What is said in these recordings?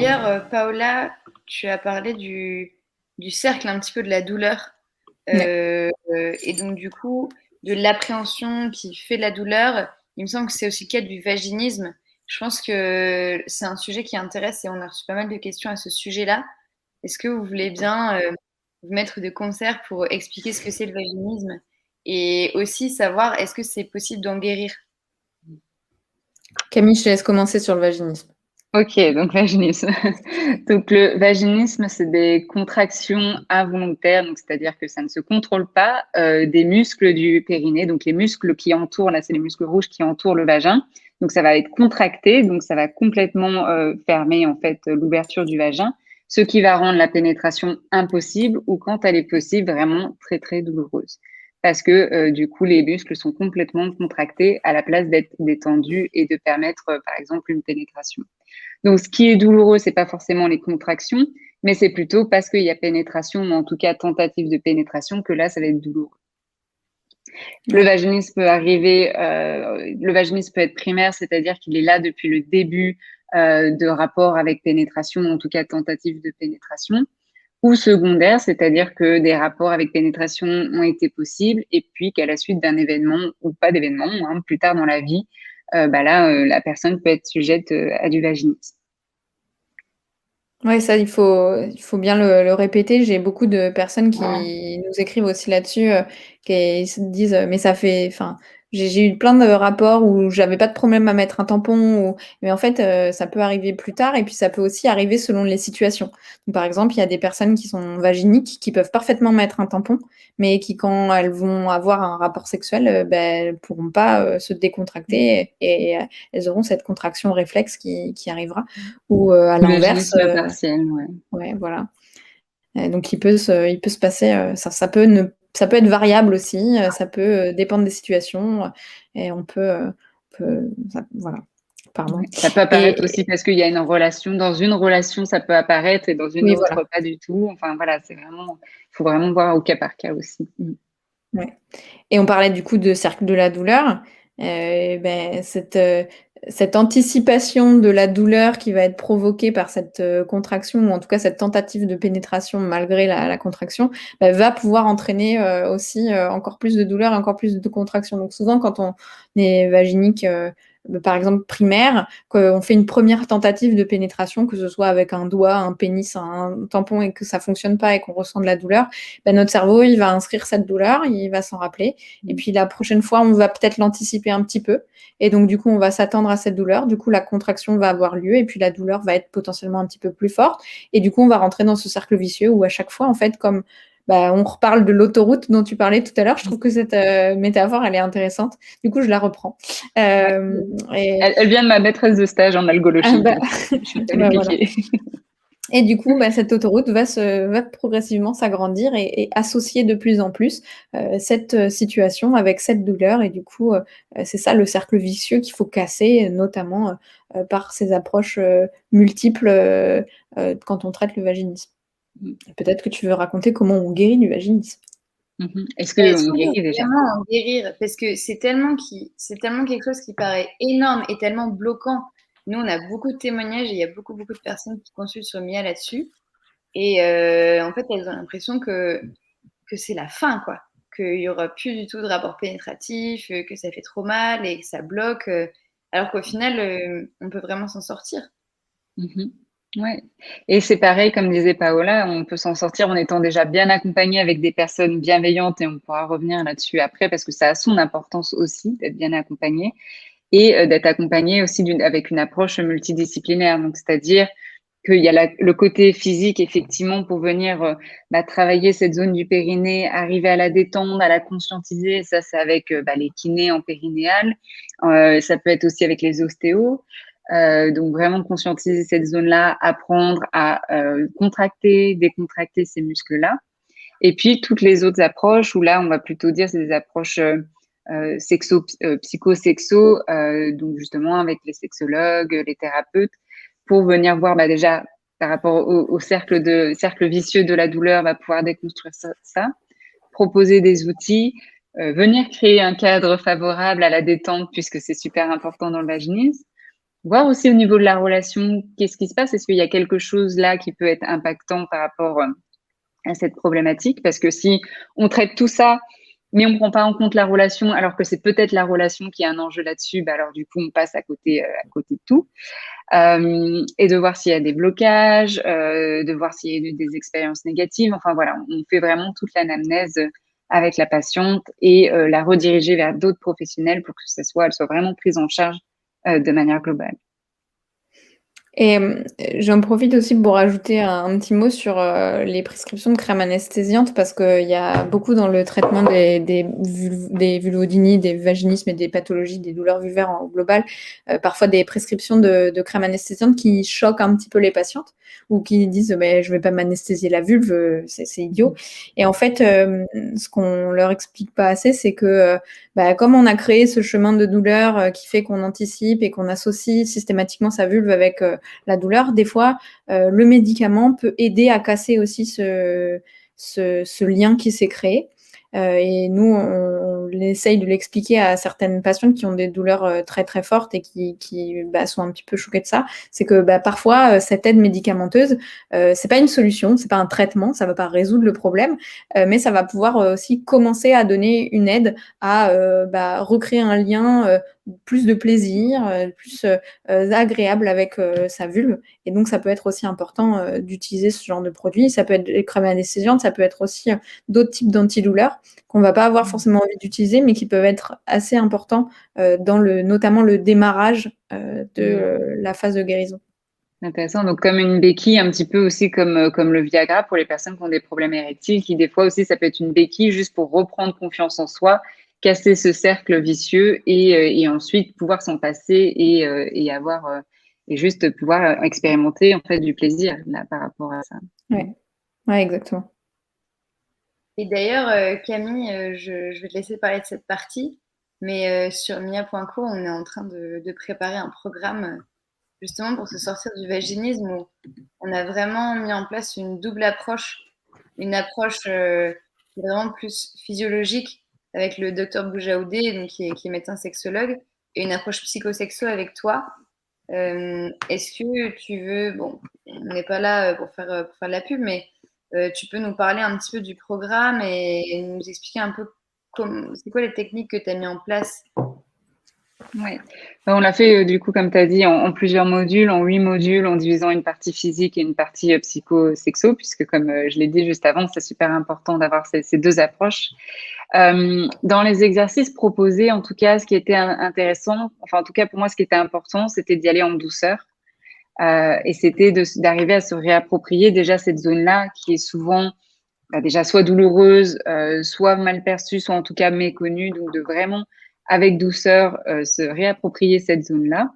d'ailleurs, Paola, tu as parlé du cercle un petit peu de la douleur. Ouais. Et donc, du coup, de l'appréhension qui fait de la douleur. Il me semble que c'est aussi le cas du vaginisme. Je pense que c'est un sujet qui intéresse et on a reçu pas mal de questions à ce sujet-là. Est-ce que vous voulez bien vous mettre de concert pour expliquer ce que c'est le vaginisme et aussi savoir est-ce que c'est possible d'en guérir? Camille, je te laisse commencer sur le vaginisme. Ok, donc vaginisme. Donc le vaginisme, c'est des contractions involontaires, donc c'est-à-dire que ça ne se contrôle pas des muscles du périnée, donc les muscles qui entourent, là c'est les muscles rouges qui entourent le vagin. Donc ça va être contracté, donc ça va complètement fermer en fait l'ouverture du vagin, ce qui va rendre la pénétration impossible ou quand elle est possible vraiment très très douloureuse. Parce que du coup les muscles sont complètement contractés à la place d'être détendus et de permettre par exemple une pénétration. Donc, ce qui est douloureux, c'est pas forcément les contractions, mais c'est plutôt parce qu'il y a pénétration, ou en tout cas tentative de pénétration, que là, ça va être douloureux. Le vaginisme peut arriver, le vaginisme peut être primaire, c'est-à-dire qu'il est là depuis le début de rapport avec pénétration, ou en tout cas tentative de pénétration, ou secondaire, c'est-à-dire que des rapports avec pénétration ont été possibles, et puis qu'à la suite d'un événement ou pas d'événement, hein, plus tard dans la vie, la personne peut être sujette à du vaginisme. Oui, ça, il faut bien le répéter. J'ai beaucoup de personnes qui nous écrivent aussi là-dessus, qui se disent, mais ça fait, enfin, j'ai eu plein de rapports où j'avais pas de problème à mettre un tampon, mais en fait, ça peut arriver plus tard et puis ça peut aussi arriver selon les situations. Donc, par exemple, il y a des personnes qui sont vaginiques, qui peuvent parfaitement mettre un tampon, mais qui, quand elles vont avoir un rapport sexuel, elles pourront pas se décontracter et elles auront cette contraction réflexe qui arrivera. Ou à l'inverse, Vaginisme partiel, ouais. ouais, voilà. Donc il peut se passer, ça peut être variable aussi, ça peut dépendre des situations, et voilà. Pardon. Ouais. Ça peut apparaître Et aussi parce qu'il y a une relation. Dans une relation, ça peut apparaître et dans une oui, autre, voilà. pas du tout. Enfin, voilà, faut vraiment voir au cas par cas aussi. Ouais. Et on parlait du coup de cercle de la douleur. Cette anticipation de la douleur qui va être provoquée par cette contraction, ou en tout cas cette tentative de pénétration malgré la contraction, va pouvoir entraîner aussi encore plus de douleur, encore plus de contraction. Donc souvent, quand on est vaginique, par exemple primaire, qu'on fait une première tentative de pénétration, que ce soit avec un doigt, un pénis, un tampon, et que ça fonctionne pas et qu'on ressent de la douleur, notre cerveau, il va inscrire cette douleur, il va s'en rappeler. Et puis la prochaine fois, on va peut-être l'anticiper un petit peu. Et donc, du coup, on va s'attendre à cette douleur. Du coup, la contraction va avoir lieu et puis la douleur va être potentiellement un petit peu plus forte. Et du coup, on va rentrer dans ce cercle vicieux où à chaque fois, en fait, comme on reparle de l'autoroute dont tu parlais tout à l'heure, je trouve que cette métaphore, elle est intéressante. Du coup, je la reprends. Ouais. Et Elle vient de ma maîtresse de stage en ah algologie, bah, donc je suis allée bah voilà. piquer. Et du coup, cette autoroute va progressivement s'agrandir et associer de plus en plus cette situation avec cette douleur. Et du coup, c'est ça le cercle vicieux qu'il faut casser, notamment par ces approches multiples quand on traite le vaginisme. Peut-être que tu veux raconter comment on guérit du vaginisme. Est-ce Est-ce qu'on qu'on peut guérit déjà? vraiment en guérir? Parce que c'est tellement quelque chose qui paraît énorme et tellement bloquant. Nous, on a beaucoup de témoignages et il y a beaucoup, beaucoup de personnes qui consultent sur Mia là-dessus. Et en fait, elles ont l'impression que c'est la fin, quoi. Qu'il n'y aura plus du tout de rapport pénétratif, que ça fait trop mal et que ça bloque. Alors qu'au final, on peut vraiment s'en sortir. Mhm. Ouais. Et c'est pareil, comme disait Paola, on peut s'en sortir en étant déjà bien accompagné avec des personnes bienveillantes et on pourra revenir là-dessus après parce que ça a son importance aussi d'être bien accompagné et d'être accompagné aussi avec une approche multidisciplinaire. Donc, c'est-à-dire qu'il y a le côté physique, effectivement, pour venir travailler cette zone du périnée, arriver à la détendre, à la conscientiser. Ça, c'est avec les kinés en périnéal. Ça peut être aussi avec les ostéos. Donc, vraiment conscientiser cette zone-là, apprendre à contracter, décontracter ces muscles-là. Et puis, toutes les autres approches où là, on va plutôt dire c'est des approches psychosexo, donc justement avec les sexologues, les thérapeutes, pour venir voir déjà par rapport au cercle vicieux de la douleur, va pouvoir déconstruire ça, proposer des outils, venir créer un cadre favorable à la détente puisque c'est super important dans le vaginisme. voir aussi au niveau de la relation, qu'est-ce qui se passe? Est-ce qu'il y a quelque chose là qui peut être impactant par rapport à cette problématique? Parce que si on traite tout ça, mais on ne prend pas en compte la relation, alors que c'est peut-être la relation qui a un enjeu là-dessus, bah alors du coup, on passe à côté de tout. Et de voir s'il y a des blocages, de voir s'il y a eu des expériences négatives. Enfin voilà, on fait vraiment toute l'anamnèse avec la patiente et la rediriger vers d'autres professionnels pour que elle soit vraiment prise en charge de manière globale. Et j'en profite aussi pour rajouter un petit mot sur les prescriptions de crème anesthésiante parce qu'il y a beaucoup dans le traitement des vulvodynies, des vaginismes et des pathologies, des douleurs vulvaires en global, parfois des prescriptions de crème anesthésiante qui choquent un petit peu les patientes ou qui disent mais je vais pas m'anesthésier la vulve, c'est idiot. Et en fait, ce qu'on leur explique pas assez, c'est que comme on a créé ce chemin de douleur qui fait qu'on anticipe et qu'on associe systématiquement sa vulve avec la douleur, des fois, le médicament peut aider à casser aussi ce lien qui s'est créé. Et nous, on essaye de l'expliquer à certaines patientes qui ont des douleurs très très fortes et qui sont un petit peu choquées de ça. C'est que parfois, cette aide médicamenteuse, c'est pas une solution, c'est pas un traitement, ça va pas résoudre le problème, mais ça va pouvoir aussi commencer à donner une aide à recréer un lien plus de plaisir, plus agréable avec sa vulve. Et donc, ça peut être aussi important d'utiliser ce genre de produit. Ça peut être des crèmes anesthésiantes, ça peut être aussi d'autres types d'antidouleurs qu'on va pas avoir forcément envie d'utiliser, mais qui peuvent être assez importants dans notamment le démarrage de la phase de guérison. Intéressant. Donc, comme une béquille, un petit peu aussi comme le Viagra pour les personnes qui ont des problèmes érectiles, qui des fois aussi, ça peut être une béquille juste pour reprendre confiance en soi, casser ce cercle vicieux et ensuite pouvoir s'en passer et avoir et juste pouvoir expérimenter en fait du plaisir là, par rapport à ça. Ouais, exactement. Et d'ailleurs, Camille, je vais te laisser parler de cette partie, mais sur Mia.co, on est en train de préparer un programme justement pour se sortir du vaginisme où on a vraiment mis en place une double approche, une approche qui est vraiment plus physiologique avec le docteur Boujaoudé, donc qui est médecin sexologue, et une approche psychosexo avec toi. Est-ce que tu veux, bon, on n'est pas là pour faire de la pub, mais tu peux nous parler un petit peu du programme et nous expliquer un peu c'est quoi les techniques que tu as mis en place? Ouais. On l'a fait du coup, comme tu as dit, en plusieurs modules, en 8 modules, en divisant une partie physique et une partie psycho-sexo, puisque comme je l'ai dit juste avant, c'est super important d'avoir ces deux approches. Dans les exercices proposés, en tout cas, ce qui était intéressant, enfin en tout cas pour moi, ce qui était important, c'était d'y aller en douceur. Et c'était d'arriver à se réapproprier déjà cette zone-là qui est souvent déjà soit douloureuse, soit mal perçue, soit en tout cas méconnue. Donc de vraiment, avec douceur, se réapproprier cette zone-là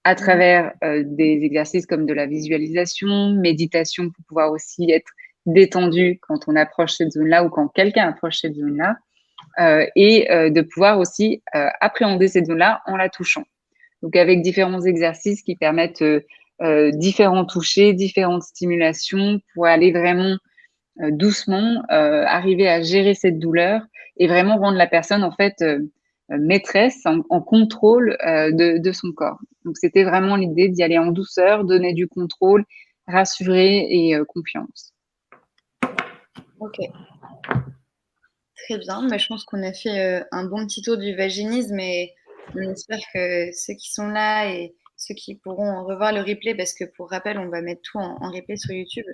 à travers des exercices comme de la visualisation, méditation pour pouvoir aussi être détendu quand on approche cette zone-là ou quand quelqu'un approche cette zone-là. Et de pouvoir aussi appréhender cette zone-là en la touchant. Donc avec différents exercices qui permettent différents touchés, différentes stimulations pour aller vraiment doucement arriver à gérer cette douleur et vraiment rendre la personne en fait maîtresse, en contrôle de son corps. Donc c'était vraiment l'idée d'y aller en douceur, donner du contrôle, rassurer et confiance. Ok. Très bien, mais je pense qu'on a fait un bon petit tour du vaginisme et on espère que ceux qui sont là et ceux qui pourront revoir le replay, parce que pour rappel, on va mettre tout en replay sur YouTube,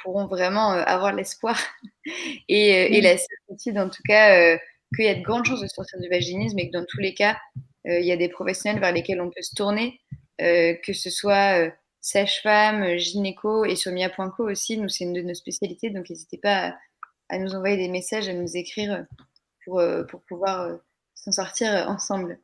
pourront vraiment avoir l'espoir et la certitude, en tout cas, qu'il y a de grandes chances de sortir du vaginisme et que dans tous les cas, il y a des professionnels vers lesquels on peut se tourner, que ce soit sage-femme, gynéco et sur mia.co aussi, nous c'est une de nos spécialités, donc n'hésitez pas à nous envoyer des messages, à nous écrire pour pouvoir s'en sortir ensemble.